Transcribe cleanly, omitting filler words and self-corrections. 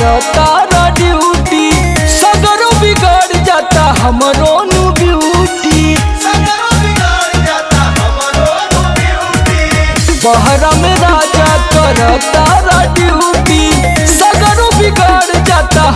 करता ड्यूटी, सगरो बिगड़ जाता हमरो नु ब्यूटी। बहरा में राजा करता